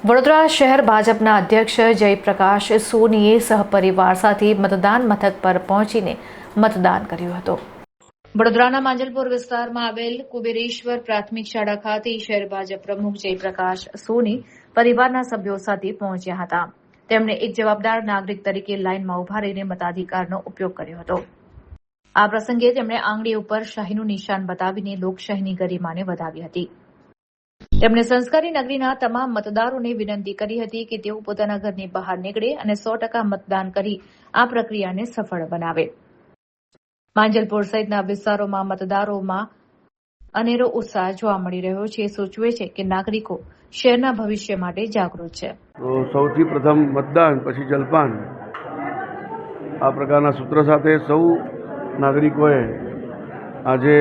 વડોદરા શહેર ભાજપના અધ્યક્ષ જયપ્રકાશ સોનીએ સહપરિવાર સાથે મતદાન મથક પર પહોંચીને મતદાન કર્યું હતું। વડોદરાના માંજલપુર વિસ્તારમાં આવેલ કુબેરેશ્વર પ્રાથમિક શાળા ખાતે શહેર ભાજપ પ્રમુખ જયપ્રકાશ સોની પરિવારના સભ્યો સાથે પહોંચ્યા હતા। તેમણે એક જવાબદાર નાગરિક તરીકે લાઇનમાં ઉભા રહીને મતાધિકારનો ઉપયોગ કર્યો હતો। આ પ્રસંગે તેમણે આંગળી ઉપર શાહીનું નિશાન બતાવીને લોકશાહીની ગરિમાને વધાવી હતી। તેમણે સંસ્કારી નગરીના તમામ મતદારોને વિનંતી કરી હતી કે તેઓ પોતાના ઘરની બહાર નીકળે અને 100% મતદાન કરી આ પ્રક્રિયાને સફળ બનાવે। માંજલપુર સહિતના વિસ્તારોમાં મતદારોમાં અનેરો ઉત્સાહ જોવા મળી રહ્યો છે। સૂચવે છે કે નાગરિકો શહેરના ભવિષ્ય માટે જાગૃત છે। સૌથી પ્રથમ મતદાન પછી જલપાન આ પ્રકારના સૂત્ર સાથે સૌ નાગરિકોએ આજે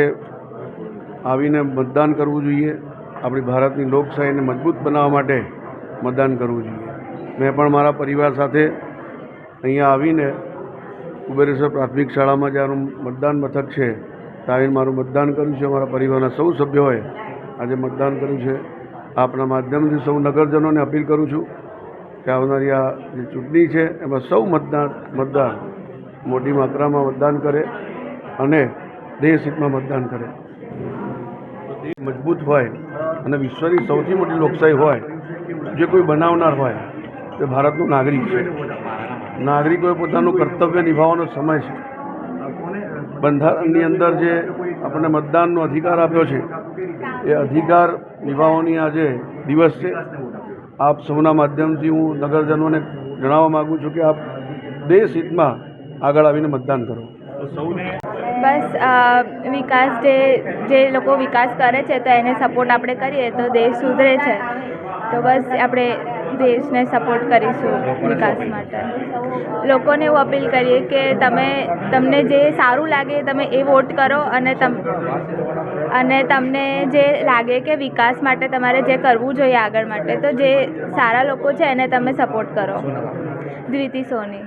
આવીને મતદાન કરવું જોઈએ। આપણી ભારતની લોકશાહીને મજબૂત બનાવવા માટે મતદાન કરવું જોઈએ। મેં પણ મારા પરિવાર સાથે અહીંયા આવીને કુબેરેશ્વર પ્રાથમિક શાળામાં જ્યાંનું મતદાન મથક છે ત્યાં આવીને મારું મતદાન કર્યું છે। મારા પરિવારના સૌ સભ્યોએ આજે મતદાન કર્યું છે। આપના માધ્યમથી સૌ નગરજનોને અપીલ કરું છું કે આવનારી આ જે ચૂંટણી છે એમાં સૌ મતદાર મોટી માત્રામાં મતદાન કરે અને દેશ હિતમાં મતદાન કરે। મજબૂત હોય અને વિશ્વની સૌથી મોટી લોકશાહી હોય જે કોઈ બનાવનાર હોય તે ભારતનો નાગરિક છે। નાગરિકોએ પોતાનું કર્તવ્ય નિભાવવાનો સમય છે। બંધારણની અંદર જે આપણને મતદાનનો અધિકાર આપ્યો છે એ અધિકાર નિભાવવાની આજે દિવસ છે। આપ સૌના માધ્યમથી હું નગરજનોને જણાવવા માગું છું કે આપ દેશ હિતમાં આગળ આવીને મતદાન કરો। બસ વિકાસ જે લોકો વિકાસ કરે છે તો એને સપોર્ટ આપણે કરીએ તો દેશ સુધરે છે। તો બસ આપણે દેશને સપોર્ટ કરીશું વિકાસ માટે। લોકોને એવું અપીલ કરીએ કે તમને જે સારું લાગે તમે એ વોટ કરો અને તમને જે લાગે કે વિકાસ માટે તમારે જે કરવું જોઈએ આગળ માટે તો જે સારા લોકો છે એને તમે સપોર્ટ કરો। ધ્રિતિ સોની।